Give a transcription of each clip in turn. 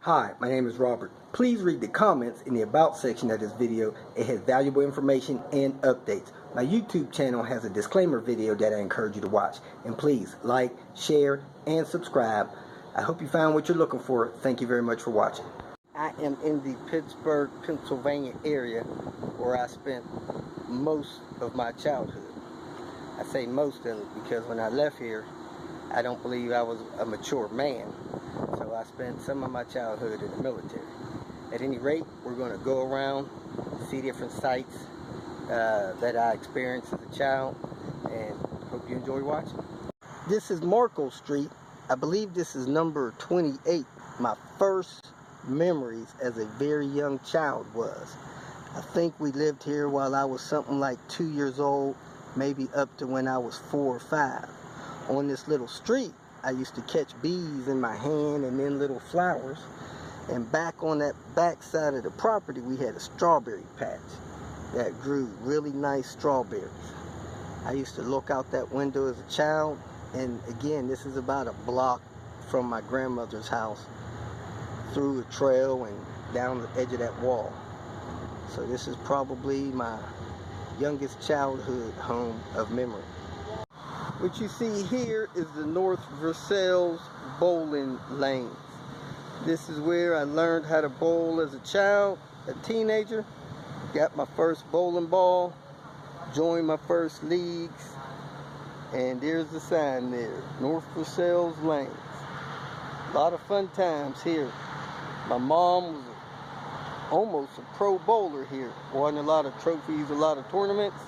Hi, my name is Robert. Please read the comments in the About section of this video. It has valuable information and updates. My YouTube channel has a disclaimer video that I encourage you to watch. And please like, share, and subscribe. I hope you found what you're looking for. Thank you very much for watching. I am in the Pittsburgh, Pennsylvania area where I spent most of my childhood. I say most of it because when I left here, I don't believe I was a mature man. So I spent some of my childhood in the military. At any rate, we're going to go around, see different sites that I experienced as a child, and hope you enjoy watching. This is Markle Street. I believe this is number 28. My first memories as a very young child was. I think we lived here while I was something like 2 years old, maybe up to when I was 4 or 5. On this little street, I used to catch bees in my hand and then little flowers. And back on that back side of the property, we had a strawberry patch that grew really nice strawberries. I used to look out that window as a child, and again, this is about a block from my grandmother's house, through a trail and down the edge of that wall. So this is probably my youngest childhood home of memory. What you see here is the North Versailles bowling lanes. This is where I learned how to bowl as a child, a teenager. Got my first bowling ball, joined my first leagues, and there's the sign there, North Versailles lanes. A lot of fun times here. My mom was almost a pro bowler here. Won a lot of trophies, a lot of tournaments,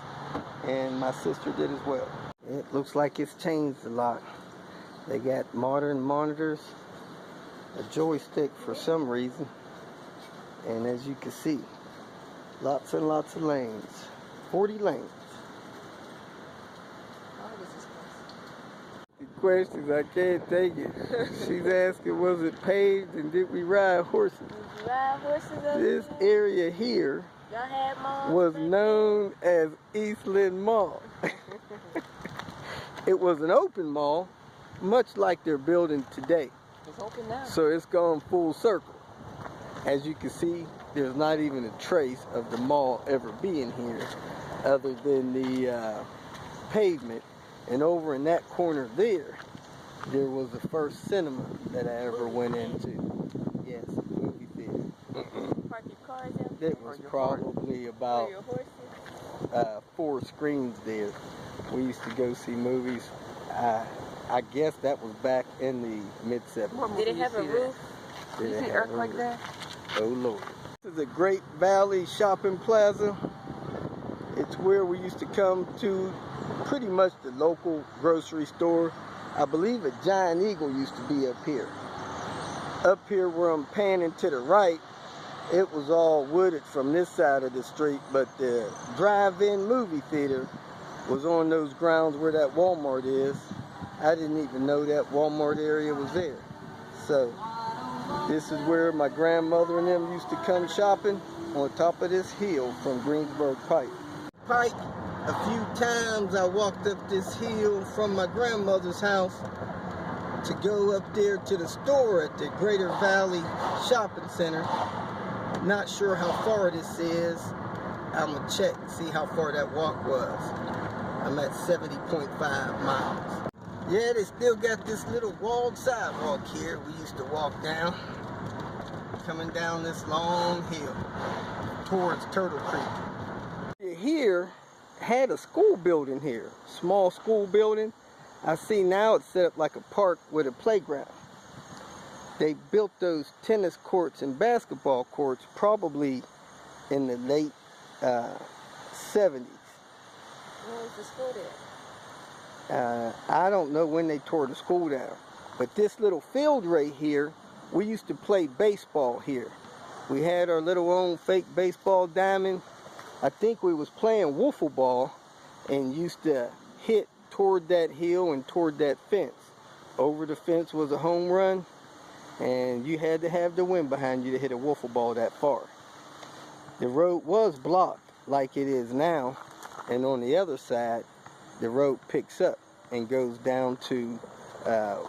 and my sister did as well. It looks like it's changed a lot. They got modern monitors, a joystick for some reason, and as you can see, lots and lots of lanes. 40 lanes. The questions, I can't take it. She's asking, was it paved and did we ride horses? Did you ride horses over This here? Area here was known as Eastland Mall. It was an open mall, much like they're building today. It's open now. So it's gone full circle. As you can see, there's not even a trace of the mall ever being here, other than the pavement. And over in that corner there was the first cinema that I ever went into. Yes, movie theater. Park your cars out there? It was probably about 4 screens there. We used to go see movies. I guess that was back in the mid-70s. Did it have a roof? Did you see earth like that? Oh Lord. This is a Great Valley Shopping Plaza. It's where we used to come to pretty much the local grocery store. I believe a Giant Eagle used to be up here. Up here where I'm panning to the right, it was all wooded from this side of the street, but the drive-in movie theater was on those grounds where that Walmart is. I didn't even know that Walmart area was there. So this is where my grandmother and them used to come shopping, on top of this hill from Greensburg Pike. A few times I walked up this hill from my grandmother's house to go up there to the store at the Greater Valley Shopping Center. Not sure how far this is. I'm gonna check and see how far that walk was. I'm at 70.5 miles. Yeah, they still got this little walled sidewalk here we used to walk down, coming down this long hill towards Turtle Creek. Here had a school building here, small school building. I see now it's set up like a park with a playground. They built those tennis courts and basketball courts probably in the late 70s. Where was the school there? I don't know when they tore the school down, but this little field right here, we used to play baseball here. We had our little own fake baseball diamond. I think we was playing wiffle ball and used to hit toward that hill and toward that fence. Over the fence was a home run, and you had to have the wind behind you to hit a wiffle ball that far. The road was blocked like it is now, and on the other side the road picks up and goes down to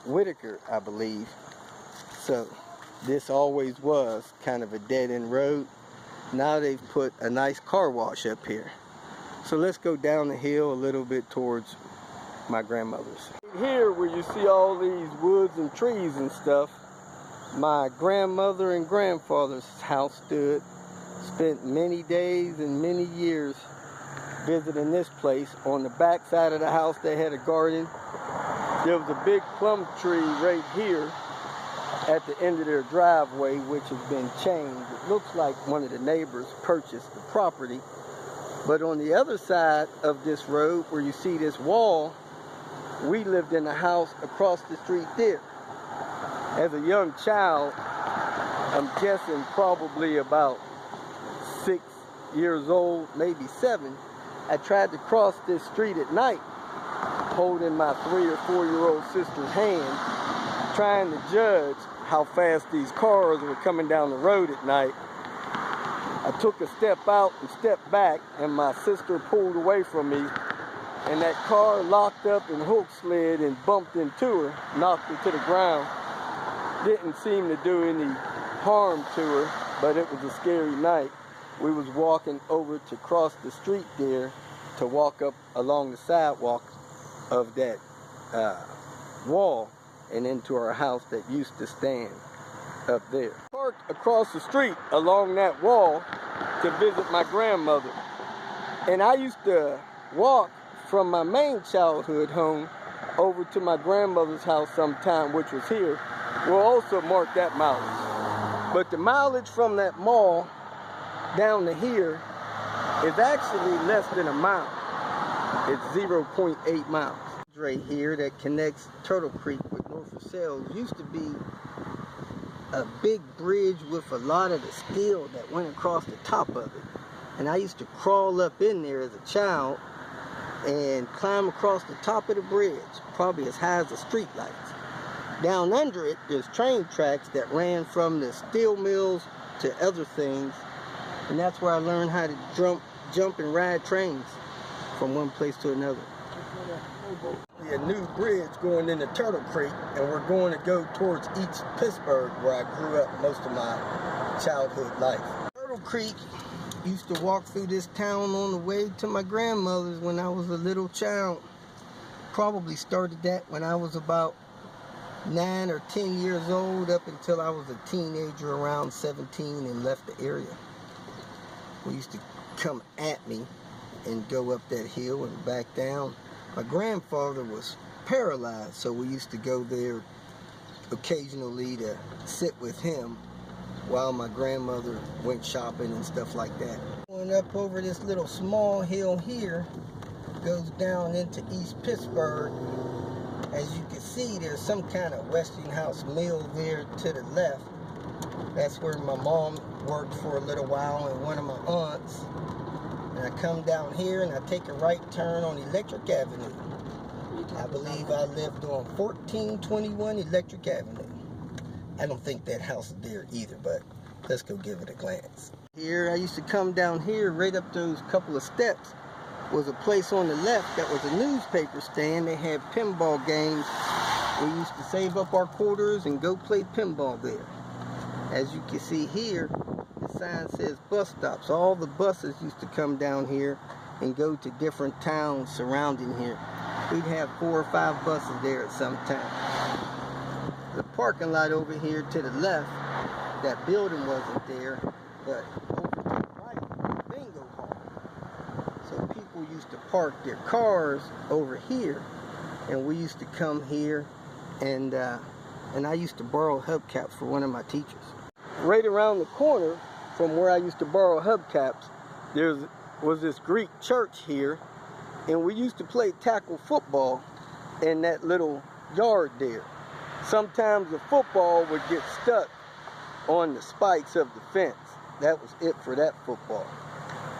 Whitaker, I believe. So this always was kind of a dead-end road. Now they've put a nice car wash up here. So let's go down the hill a little bit towards my grandmother's. Here where you see all these woods and trees and stuff, my grandmother and grandfather's house stood. Spent many days and many years visiting this place. On the back side of the house they had a garden. There was a big plum tree right here at the end of their driveway, which has been changed. It looks like one of the neighbors purchased the property. But on the other side of this road, where you see this wall, we lived in a house across the street there. As a young child, I'm guessing probably about 6 years old, maybe 7, I tried to cross this street at night, holding my 3 or 4-year-old sister's hand, trying to judge how fast these cars were coming down the road at night. I took a step out and stepped back, and my sister pulled away from me, and that car locked up and hook slid and bumped into her, knocked her to the ground. Didn't seem to do any harm to her, but it was a scary night. We was walking over to cross the street there to walk up along the sidewalk of that wall and into our house that used to stand up there. Parked across the street along that wall to visit my grandmother. And I used to walk from my main childhood home over to my grandmother's house sometime, which was here. We'll also mark that mileage. But the mileage from that mall down to here is actually less than a mile. It's 0.8 miles. Right here that connects Turtle Creek with North Versailles used to be a big bridge with a lot of the steel that went across the top of it. And I used to crawl up in there as a child and climb across the top of the bridge, probably as high as the street lights. Down under it, there's train tracks that ran from the steel mills to other things, and that's where I learned how to jump and ride trains from one place to another. A new bridge going into Turtle Creek, and we're going to go towards East Pittsburgh, where I grew up most of my childhood life. Turtle Creek, used to walk through this town on the way to my grandmother's when I was a little child. Probably started that when I was about 9 or 10 years old, up until I was a teenager around 17 and left the area. We used to come at me and go up that hill and back down. My grandfather was paralyzed, so we used to go there occasionally to sit with him while my grandmother went shopping and stuff like that. Going up over this little small hill here, goes down into East Pittsburgh. As you can see, there's some kind of Westinghouse mill there to the left. That's where my mom worked for a little while, and one of my aunts. And I come down here and I take a right turn on Electric Avenue. I believe I lived on 1421 Electric Avenue. I don't think that house is there either, but let's go give it a glance. Here, I used to come down here, right up those couple of steps, was a place on the left that was a newspaper stand. They had pinball games. We used to save up our quarters and go play pinball there. As you can see here, the sign says bus stops. All the buses used to come down here and go to different towns surrounding here. We'd have 4 or 5 buses there at some time. The parking lot over here to the left, that building wasn't there, but over to the right, bingo hall. So people used to park their cars over here, and we used to come here, and I used to borrow hubcaps for one of my teachers. Right around the corner from where I used to borrow hubcaps, there was this Greek church here, and we used to play tackle football in that little yard there. Sometimes the football would get stuck on the spikes of the fence. That was it for that football.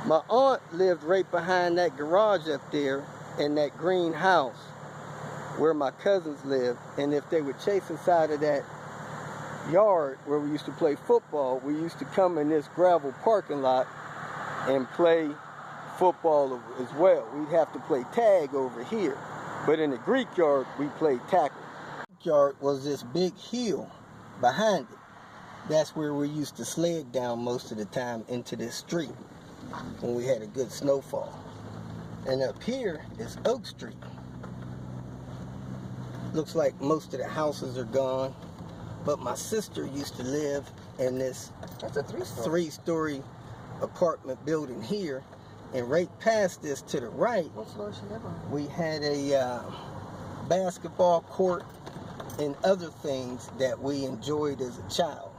My aunt lived right behind that garage up there in that green house where my cousins lived, and if they would chase inside of that yard where we used to play football, we used to come in this gravel parking lot and play football as well. We'd have to play tag over here, but in the Greek yard we played tackle. The Greek yard was this big hill behind it, That's where we used to sled down most of the time into this street when we had a good snowfall. And up here is Oak Street. Looks like most of the houses are gone, but my sister used to live in this three-story apartment building here, and right past this to the right, what floor she live on? We had a basketball court and other things that we enjoyed as a child.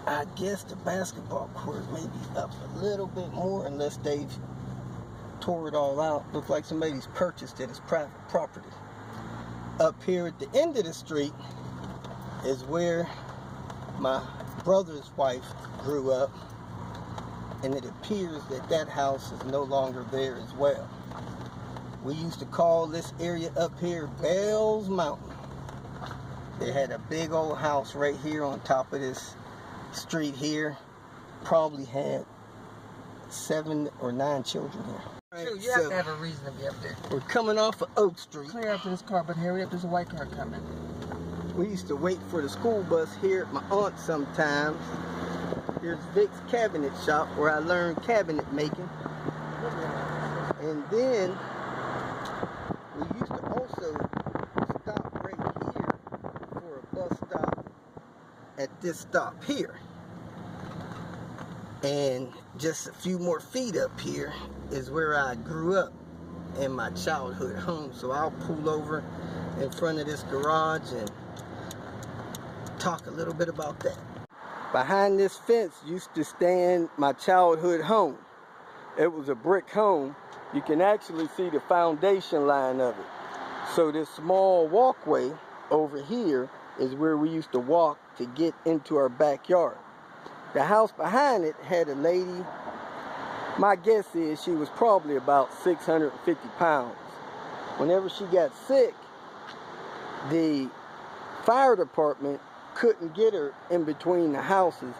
I guess the basketball court may be up a little bit more unless they've tore it all out. Looks like somebody's purchased it as private property. Up here at the end of the street is where my brother's wife grew up, and it appears that that house is no longer there as well. We used to call this area up here Bell's Mountain. They had a big old house right here on top of this street here. Probably had 7 or 9 children here. True, you have to have a reason to be up there. We're coming off of Oak Street. Clear up to this car, but hurry up, there's a white car coming. We used to wait for the school bus here at my aunt's sometimes. Here's Vic's cabinet shop where I learned cabinet making. And then we used to also stop right here for a bus stop at this stop here. And just a few more feet up here is where I grew up in my childhood home. So I'll pull over in front of this garage and talk a little bit about that. Behind this fence used to stand my childhood home. It was a brick home. You can actually see the foundation line of it. So this small walkway over here is where we used to walk to get into our backyard. The house behind it had a lady, my guess is she was probably about 650 pounds. Whenever she got sick, the fire department couldn't get her in between the houses.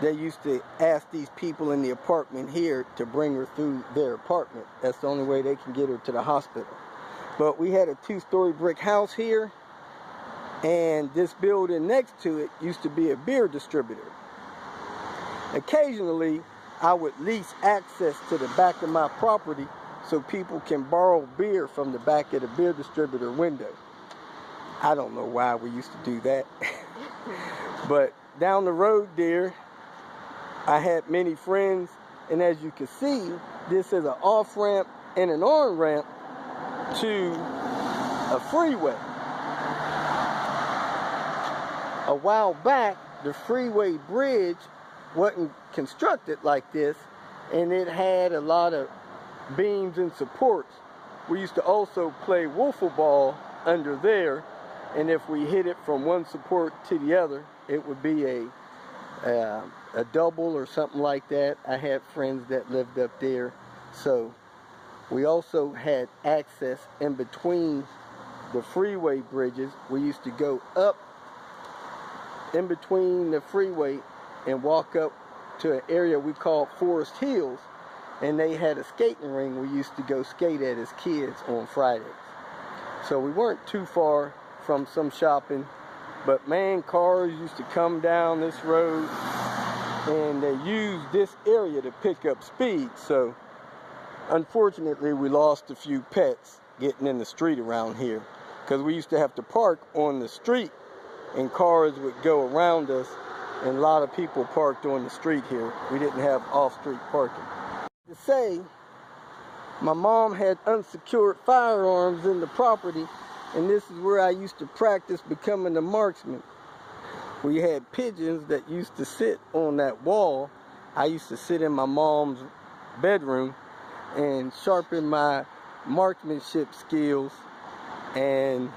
They used to ask these people in the apartment here to bring her through their apartment. That's the only way they can get her to the hospital. But we had a 2-story brick house here, and this building next to it used to be a beer distributor. Occasionally, I would lease access to the back of my property so people can borrow beer from the back of the beer distributor window. I don't know why we used to do that. But down the road there, I had many friends, and as you can see, this is an off-ramp and an on-ramp to a freeway. A while back, the freeway bridge wasn't constructed like this, and it had a lot of beams and supports. We used to also play wiffle ball under there, and if we hit it from one support to the other, it would be a double or something like that. I had friends that lived up there, so we also had access in between the freeway bridges. We used to go up in between the freeway and walk up to an area we called Forest Hills, and they had a skating ring we used to go skate at as kids on Fridays. So we weren't too far from some shopping, but man, cars used to come down this road, and they used this area to pick up speed. So unfortunately, we lost a few pets getting in the street around here, because we used to have to park on the street, and cars would go around us, and a lot of people parked on the street here. We didn't have off-street parking. To say, my mom had unsecured firearms in the property, and this is where I used to practice becoming a marksman. We had pigeons that used to sit on that wall. I used to sit in my mom's bedroom and sharpen my marksmanship skills, and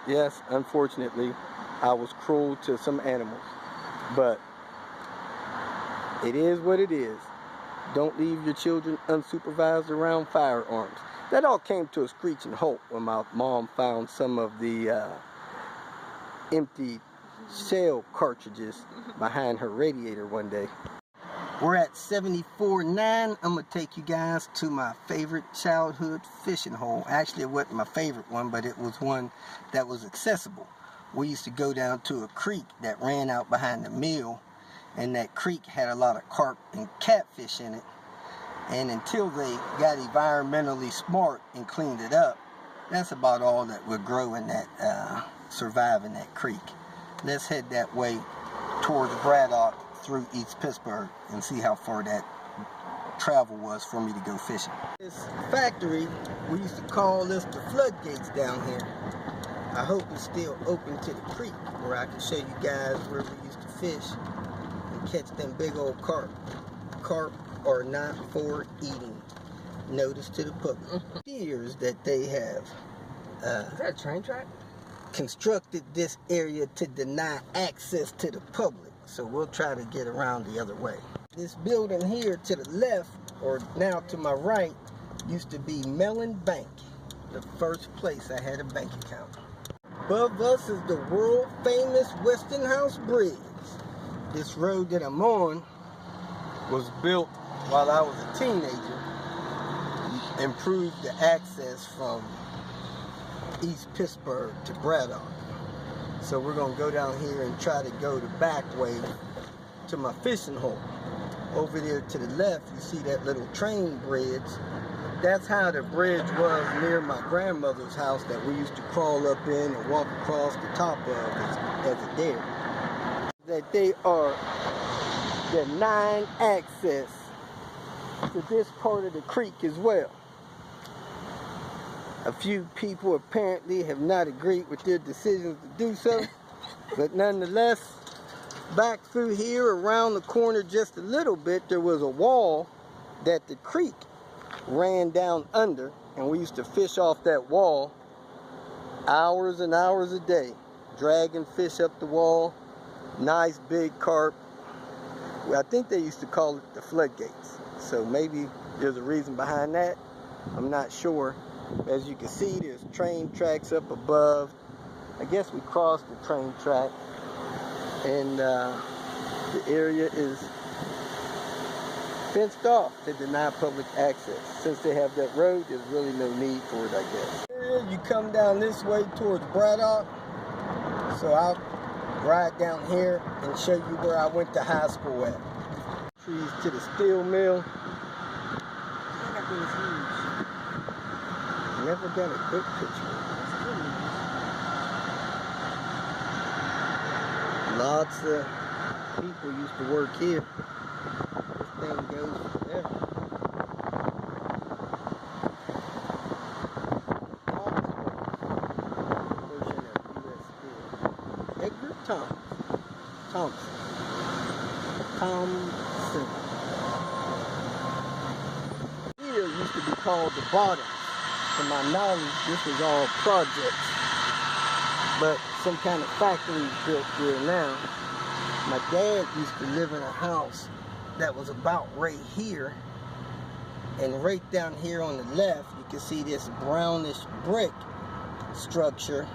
yes, unfortunately, I was cruel to some animals, but it is what it is. Don't leave your children unsupervised around firearms. That all came to a screeching halt when my mom found some of the empty shell cartridges behind her radiator one day. We're at 74.9. I'm going to take you guys to my favorite childhood fishing hole. Actually, it wasn't my favorite one, but it was one that was accessible. we used to go down to a creek that ran out behind the mill, and that creek had a lot of carp and catfish in it. And until they got environmentally smart and cleaned it up, that's about all that would grow in that, survive in that creek. Let's head that way towards Braddock through East Pittsburgh and see how far that travel was for me to go fishing. This factory, we used to call this the floodgates down here. I hope it's still open to the creek where I can show you guys where we used to fish and catch them big old carp. Carp are not for eating. Notice to the public. Years that they have Is that a train track? constructed this area to deny access to the public. So we'll try to get around the other way. This building here to the left, or now to my right, used to be Mellon Bank, the first place I had a bank account. Above us is the world famous Westinghouse Bridge. This road that I'm on was built while I was a teenager, improved the access from East Pittsburgh to Braddock. So we're gonna go down here and try to go the back way to my fishing hole. Over there to the left, you see that little train bridge. That's how the bridge was near my grandmother's house that we used to crawl up in and walk across the top of as a dare. That they are denying access to this part of the creek as well. A few people apparently have not agreed with their decisions to do so, but nonetheless, back through here around the corner just a little bit, there was a wall that the creek ran down under, and we used to fish off that wall hours and hours a day, dragging fish up the wall, nice big carp. I think they used to call it the floodgates, so maybe there's a reason behind that. I'm not sure. As you can see, there's train tracks up above. I guess we crossed the train track, and the area is fenced off to deny public access. Since they have that road, there's really no need for it, I guess. You come down this way towards Braddock, so I'll ride down here and show you where I went to high school at. Trees to the steel mill. Never got a good picture. Lots of people used to work here. This thing goes forever. Version of U.S. Steel. Edgar Thompson. Here used to be called the Bottom. To my knowledge, this is all projects, but some kind of factory built here now. My dad used to live in a house that was about right here, and right down here on the left, you can see this brownish brick structure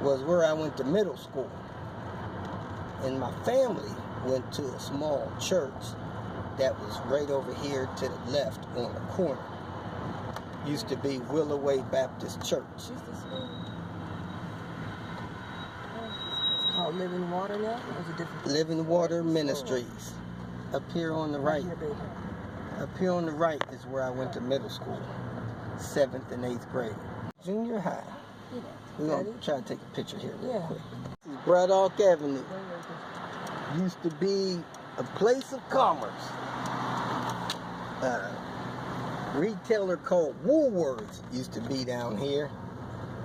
was where I went to middle school. And my family went to a small church that was right over here to the left on the corner. Used to be Willoway Baptist Church. It's called Living Water now? Or is it different? Living Water Ministries. Up here on the right. Up here on the right is where I went to middle school. 7th and 8th grade. Junior high. We're going to try to take a picture here real quick. This is Braddock Avenue. Used to be a place of commerce. Retailer called Woolworths used to be down here.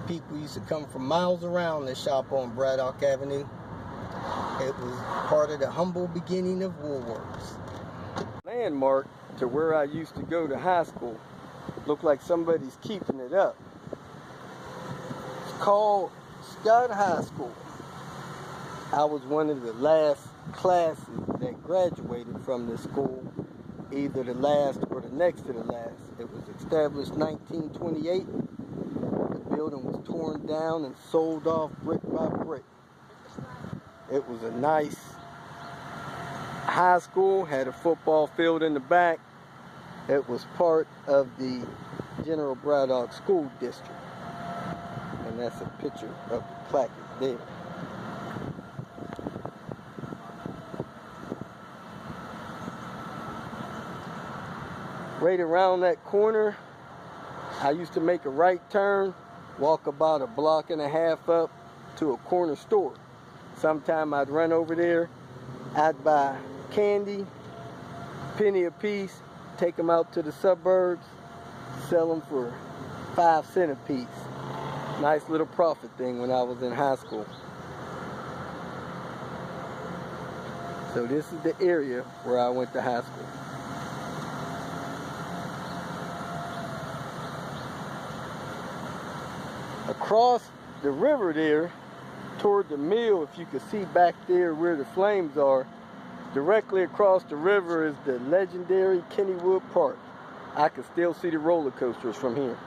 People used to come from miles around to shop on Braddock Avenue. It was part of the humble beginning of Woolworths. Landmark to where I used to go to high school. Looked like somebody's keeping it up. It's called Scott High School. I was one of the last classes that graduated from this school. Either the last or the next to the last. It was established 1928. The building was torn down and sold off brick by brick. It was a nice high school, had a football field in the back. It was part of the General Braddock School District. And that's a picture of the plaque there. Right around that corner, I used to make a right turn, walk about a block and a half up to a corner store. Sometime I'd run over there, I'd buy candy, penny a piece, take them out to the suburbs, sell them for 5 cents a piece. Nice little profit thing when I was in high school. So this is the area where I went to high school. Across the river there, toward the mill, if you can see back there where the flames are, directly across the river is the legendary Kennywood Park. I can still see the roller coasters from here.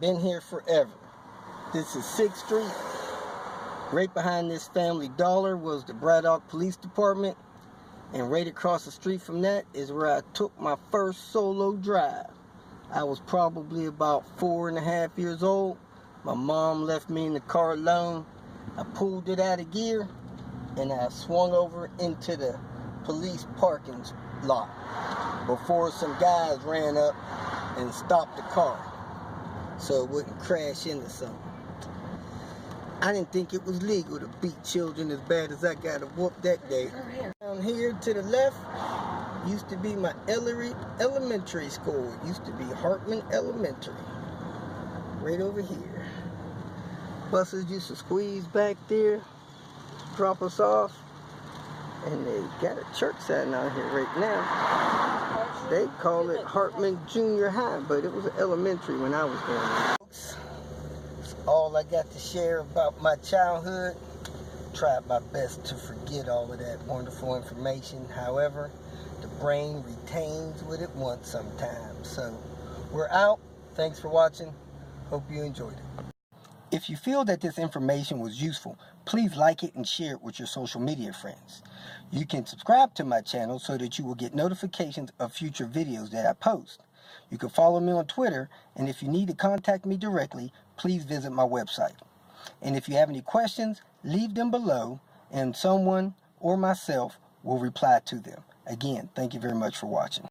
Been here forever. This is 6th Street. Right behind this Family Dollar was the Braddock Police Department. And right across the street from that is where I took my first solo drive. I was probably about 4.5 years old. My mom left me in the car alone. I pulled it out of gear and I swung over into the police parking lot before some guys ran up and stopped the car so it wouldn't crash into something. I didn't think it was legal to beat children as bad as I got to whoop that day. Down here to the left used to be my elementary school. It used to be Hartman Elementary. Right over here. Buses used to squeeze back there, drop us off. And they got a church sign out here right now. They call it Hartman Junior High, but it was an elementary when I was there. That's all I got to share about my childhood. Tried my best to forget all of that wonderful information. However, the brain retains what it wants sometimes. So we're out. Thanks for watching. Hope you enjoyed it. If you feel that this information was useful, please like it and share it with your social media friends. You can subscribe to my channel so that you will get notifications of future videos that I post. You can follow me on Twitter, and if you need to contact me directly, please visit my website. And if you have any questions, leave them below, and someone or myself will reply to them. Again, thank you very much for watching.